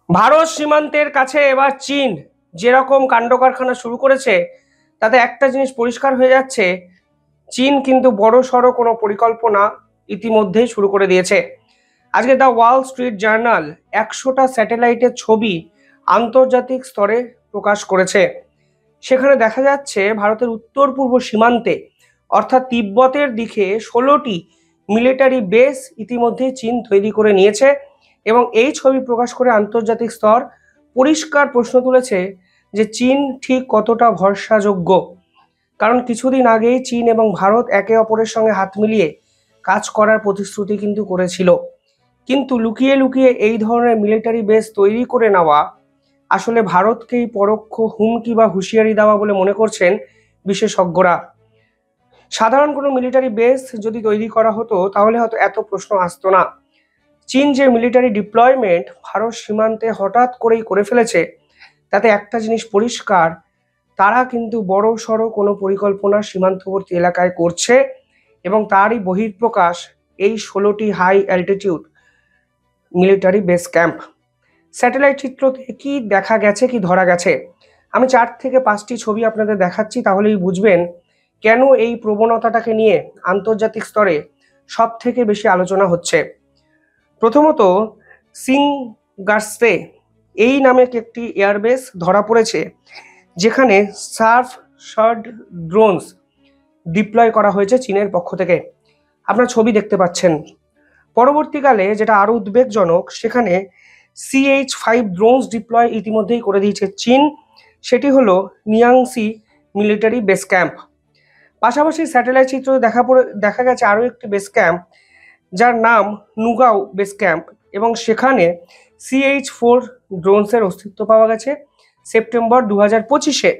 ভারত সীমান্তের কাছে এবার চীন যেরকম কাণ্ডকারখানা শুরু করেছে, তাতে একটা জিনিস পরিষ্কার হয়ে যাচ্ছে, চীন কিন্তু বড় সড়ো কোনো পরিকল্পনা ইতিমধ্যেই শুরু করে দিয়েছে। আজকে দ্য ওয়াল স্ট্রিট জার্নাল 100টা স্যাটেলাইটের ছবি আন্তর্জাতিক স্তরে প্রকাশ করেছে। সেখানে দেখা যাচ্ছে ভারতের উত্তর পূর্ব সীমান্তে অর্থাৎ তিব্বতের দিকে 16টি মিলিটারি বেস ইতিমধ্যেই চীন তৈরি করে নিয়েছে এবং এই ছবি প্রকাশ করে আন্তর্জাতিক স্তর পরিষ্কার প্রশ্ন তুলেছে যে চীন ঠিক কতটা ভরসাযোগ্য। কারণ কিছুদিন আগেই চীন এবং ভারত একে অপরের সঙ্গে হাত মিলিয়ে কাজ করার প্রতিশ্রুতি কিন্তু করেছিল, কিন্তু লুকিয়ে লুকিয়ে এই ধরনের মিলিটারি বেস তৈরি করে নেওয়া আসলে ভারতকেই পরোক্ষ হুমকি বা হুঁশিয়ারি দেওয়া বলে মনে করছেন বিশেষজ্ঞরা। সাধারণ কোনো মিলিটারি বেস যদি তৈরি করা হতো তাহলে হয়তো এত প্রশ্ন আসতো না। চীন যে মিলিটারি ডিপ্লয়মেন্ট ভারত সীমান্তে হঠাৎ করেই করে ফেলেছে, তাতে একটা জিনিস পরিষ্কার, তারা কিন্তু বড় সড়ো কোনো পরিকল্পনা সীমান্তবর্তী এলাকায় করছে এবং তারই বহিঃপ্রকাশ এই 16টি high altitude military base camp. Satellite চিত্রতে কি দেখা গেছে, কি ধরা গেছে, আমি 4 থেকে 5টি ছবি আপনাদের দেখাচ্ছি, তাহলেই বুঝবেন কেন এই প্রবণতাটাকে নিয়ে আন্তর্জাতিক স্তরে সব থেকে বেশি আলোচনা হচ্ছে। প্রথমত, সিংগার্সে এই নামে একটি এয়ারবেস ধরা পড়েছে, যেখানে সার্ফ শার্ড ড্রোনস ডিপ্লয় করা হয়েছে চীনের পক্ষ থেকে। আপনারা ছবি দেখতে পাচ্ছেন। পরবর্তীকালে যেটা আরও উদ্বেগজনক, সেখানে CH-5 ড্রোনস ডিপ্লয় ইতিমধ্যেই করে দিয়েছে চীন, সেটি হলো নিয়াংসি মিলিটারি বেস ক্যাম্প। পাশাপাশি স্যাটেলাইট চিত্র দেখা গেছে আরও একটি বেস ক্যাম্প, যার নাম নুগাও বেস ক্যাম্প, এবং সেখানে CH-4 ড্রোনসের অস্তিত্ব পাওয়া গেছে সেপ্টেম্বর 2025-এ।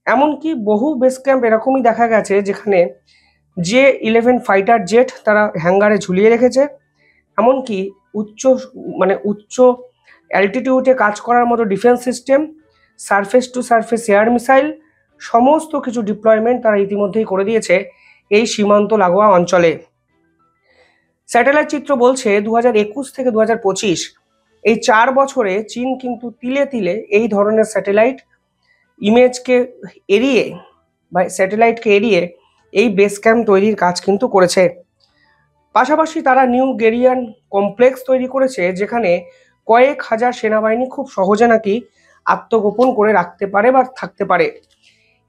এমনকি বহু বেস ক্যাম্প এরকমই দেখা গেছে যেখানে J-11 ফাইটার জেট তারা হ্যাঙ্গারে ঝুলিয়ে রেখেছে, এমনকি উচ্চ অ্যালটিটিউডে কাজ করার মতো defence system, surface two surface air missile, সমস্ত কিছু ডিপ্লয়মেন্ট তারা ইতিমধ্যেই করে দিয়েছে এই সীমান্ত লাগোয়া অঞ্চলে। স্যাটেলাইট চিত্র বলছে 2021 থেকে 2025 এই 4 বছরে চীন কিন্তু তিলে তিলে এই ধরনের স্যাটেলাইট ইমেজকে এড়িয়ে বা স্যাটেলাইটকে এড়িয়ে এই বেস ক্যাম্প তৈরির কাজ কিন্তু করেছে। পাশাপাশি তারা নিউ গেরিয়ান কমপ্লেক্স তৈরি করেছে, যেখানে কয়েক হাজার সেনাবাহিনী খুব সহজে নাকি আত্মগোপন করে রাখতে পারে বা থাকতে পারে।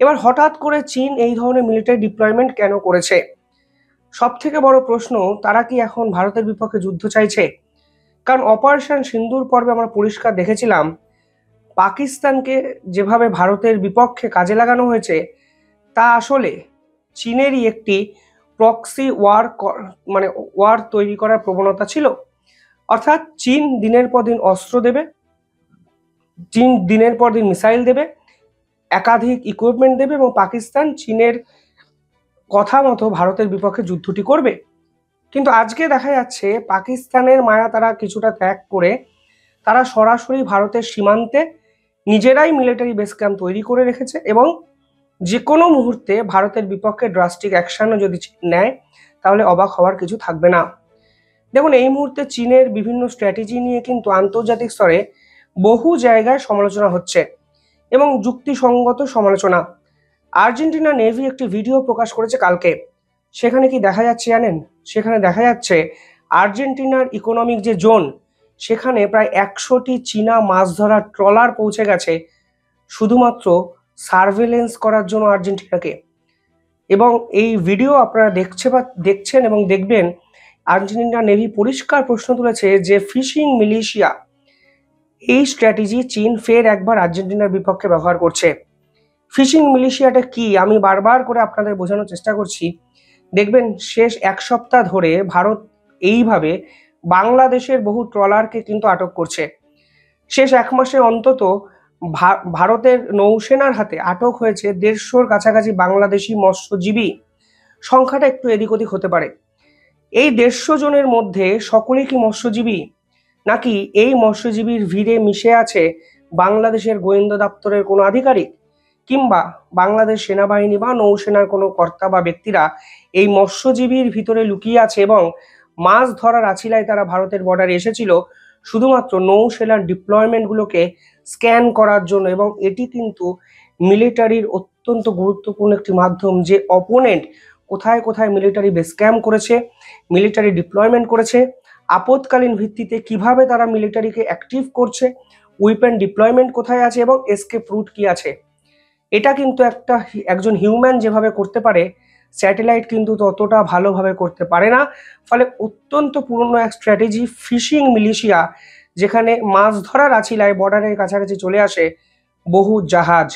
এবার হঠাৎ করে চীন এই ধরনের মিলিটারি ডিপ্লয়মেন্ট কেন করেছে? সব থেকে বড় প্রশ্ন, তারা কি এখন ভারতের বিপক্ষে যুদ্ধ চাইছে? কারণ অপারেশন সিন্দুর পর্বে আমরা পরিষ্কার দেখেছিলাম পাকিস্তানকে যেভাবে ভারতের বিপক্ষে কাজে লাগানো হয়েছে, তা আসলে চীনেরই একটি প্রক্সি ওয়ার তৈরি করার প্রবণতা ছিল। অর্থাৎ চীন দিনের পর দিন অস্ত্র দেবে, চীন দিনের পর দিন মিসাইল দেবে, একাধিক ইকুইপমেন্ট দেবে এবং পাকিস্তান চীনের কথা মতো ভারতের বিপক্ষে যুদ্ধটি করবে। কিন্তু আজকে দেখা যাচ্ছে পাকিস্তানের মায়া তারা কিছুটা ত্যাগ করে তারা সরাসরি ভারতের সীমান্তে নিজেরাই মিলিটারি বেস ক্যাম্প তৈরি করে রেখেছে এবং যে কোনো মুহূর্তে ভারতের বিপক্ষে ড্রাস্টিক অ্যাকশনও যদি নেয় তাহলে অবাক হওয়ার কিছু থাকবে না। দেখুন, এই মুহূর্তে চীনের বিভিন্ন স্ট্র্যাটেজি নিয়ে কিন্তু আন্তর্জাতিক স্তরে বহু জায়গায় সমালোচনা হচ্ছে এবং যুক্তিসঙ্গত সমালোচনা। আর্জেন্টিনা নেভি একটি ভিডিও প্রকাশ করেছে কালকে। সেখানে কি দেখা যাচ্ছে জানেন? সেখানে দেখা যাচ্ছে আর্জেন্টিনার ইকোনমিক যে জোন, সেখানে প্রায় 100টি চীনা মাছ ধরার ট্রলার পৌঁছে গেছে শুধুমাত্র সার্ভেলেন্স করার জন্য আর্জেন্টিনাকে। এবং এই ভিডিও আপনারা দেখছেন এবং দেখবেন, আর্জেন্টিনা নেভি পরিষ্কার প্রশ্ন তুলেছে যে ফিশিং মিলিশিয়া, এই স্ট্র্যাটেজি চীন ফের একবার আর্জেন্টিনার বিপক্ষে ব্যবহার করছে। ফিশিং মিলিশিয়াটা কি আমি বারবার করে আপনাদের বোঝানোর চেষ্টা করছি। দেখবেন শেষ 1 সপ্তাহ ধরে ভারত এইভাবে বাংলাদেশের বহু ট্রলারকে কিন্তু আটক করছে। শেষ 1 মাসে অন্তত ভারতের নৌসেনার হাতে আটক হয়েছে 150-র কাছাকাছি বাংলাদেশি মৎস্যজীবী। সংখ্যাটা একটু এদিক ওদিক হতে পারে। এই 150 জনের মধ্যে সকলেই কি মৎস্যজীবী, নাকি এই মৎস্যজীবীর ভিড়ে মিশে আছে বাংলাদেশের গোয়েন্দা দপ্তরের কোনো আধিকারিক কিংবা বাংলাদেশ সেনাবাহিনী বা নৌসেনার কোনো কর্তা বা ব্যক্তিরা এই মৎস্যজীবীর ভিতরে লুকিয়ে আছে এবং মাছ ধরার আছিলায় তারা ভারতের বর্ডারে এসেছিল শুধুমাত্র নৌসেনার ডিপ্লয়মেন্টগুলোকে স্ক্যান করার জন্য, এবং এটি কিন্তু মিলিটারির অত্যন্ত গুরুত্বপূর্ণ একটি মাধ্যম, যে অপোনেন্ট কোথায় কোথায় মিলিটারি বেস ক্যাম্প করেছে, মিলিটারি ডিপ্লয়মেন্ট করেছে, আপৎকালীন ভিত্তিতে কিভাবে তারা মিলিটারিকে অ্যাক্টিভ করছে, উইপেন ডিপ্লয়মেন্ট কোথায় আছে এবং এসকেপ রুট কি আছে। এটা কিন্তু একজন হিউম্যান যেভাবে করতে পারে, স্যাটেলাইট কিন্তু ততটা ভালোভাবে করতে পারে না। ফলে অত্যন্ত পুরনো এক স্ট্র্যাটেজি ফিশিং মিলিশিয়া, যেখানে মাছ ধরার আছিলায় বর্ডারের কাছাকাছি চলে আসে বহু জাহাজ।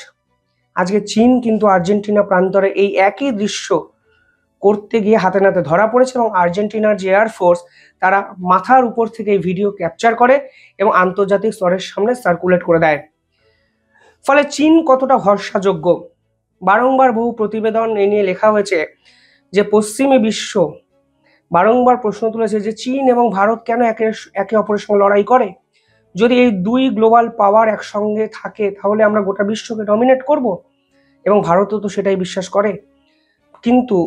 আজকে চীন কিন্তু আর্জেন্টিনা প্রান্তরে এই একই দৃশ্য করতে গিয়ে হাতে নাতে ধরা পড়েছে, এবং আর্জেন্টিনার যে এয়ারফোর্স তারা মাথার উপর থেকে এই ভিডিও ক্যাপচার করে এবং আন্তর্জাতিক স্তরের সামনে সার্কুলেট করে দেয়। ফলে চীন কতটা ভরসাযোগ্য, বারংবার বহু প্রতিবেদন এ নিয়ে লেখা হয়েছে যে পশ্চিমী বিশ্ব বারংবার প্রশ্ন তুলেছে যে চীন এবং ভারত কেন একে অপরের সঙ্গে লড়াই করে। যদি এই দুই গ্লোবাল পাওয়ার একসঙ্গে থাকে তাহলে আমরা গোটা বিশ্বকে ডমিনেট করব, এবং ভারতও তো সেটাই বিশ্বাস করে। কিন্তু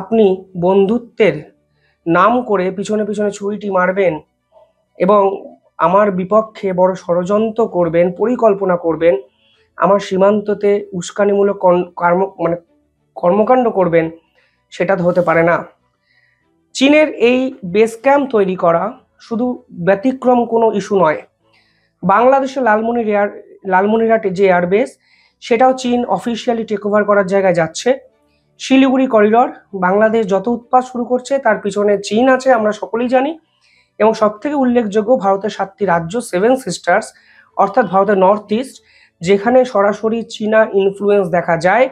আপনি বন্ধুত্বের নাম করে পিছনে পিছনে ছুরিটি মারবেন এবং আমার বিপক্ষে বড় ষড়যন্ত্র করবেন, পরিকল্পনা করবেন, আমার সীমান্ততে উস্কানিমূলক কর্মকাণ্ড করবেন, সেটা তো হতে পারে না। চীনের এই বেস ক্যাম্প তৈরি করা শুধু ব্যতিক্রম কোনো ইস্যু নয়। বাংলাদেশের লালমনিরহাটে যে এয়ারবেস, সেটাও চীন অফিসিয়ালি টেক ওভার করার জায়গায় যাচ্ছে। শিলিগুড়ি করিডর, বাংলাদেশ যত উৎপাত শুরু করছে তার পিছনে চীন আছে, আমরা সকলেই জানি। এবং সবথেকে উল্লেখযোগ্য ভারতের 7টি রাজ্য, 7 সিস্টার্স, অর্থাৎ ভারতের নর্থ ইস্ট, যেখানে সরাসরি চীনা ইনফ্লুয়েন্স দেখা যায়।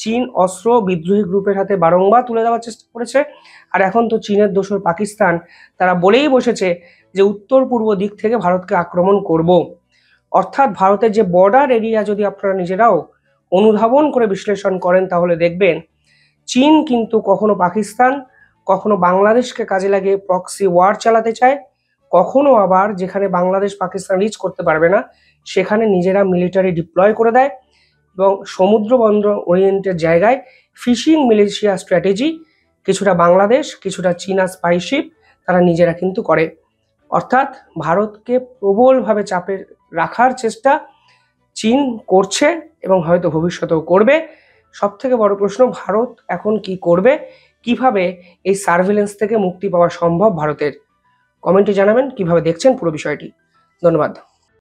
চীন অস্ত্র বিদ্রোহী গ্রুপের হাতে বারংবার তুলে দেওয়ার চেষ্টা করেছে। আর এখন তো চীনের দোসর পাকিস্তান, তারা বলেই বসেছে যে উত্তর পূর্ব দিক থেকে ভারতকে আক্রমণ করব। অর্থাৎ ভারতের যে বর্ডার এরিয়া যদি আপনারা নিজেরাও অনুধাবন করে বিশ্লেষণ করেন তাহলে দেখবেন চীন কিন্তু কখনো পাকিস্তান, কখনো বাংলাদেশকে কাজে লাগিয়ে প্রক্সি ওয়ার চালাতে চায়, কখনো আবার যেখানে বাংলাদেশ পাকিস্তান রিচ করতে পারবে না সেখানে নিজেরা মিলিটারি ডিপ্লয় করে দেয়, এবং সমুদ্র বন্দর ওরিয়েন্টেড জায়গায় ফিশিং মিলিশিয়া স্ট্র্যাটেজি কিছুটা বাংলাদেশ, কিছুটা চীনা স্পাইশিপ তারা নিজেরা কিন্তু করে। অর্থাৎ ভারতকে প্রবলভাবে চাপে রাখার চেষ্টা চীন করছে এবং হয়তো ভবিষ্যতেও করবে। সব থেকে বড় প্রশ্ন, ভারত এখন কি করবে, কিভাবে এই সার্ভেলেন্স থেকে মুক্তি পাওয়া সম্ভব ভারতের। কমেন্টে জানাবেন কিভাবে দেখছেন পুরো বিষয়টি। ধন্যবাদ।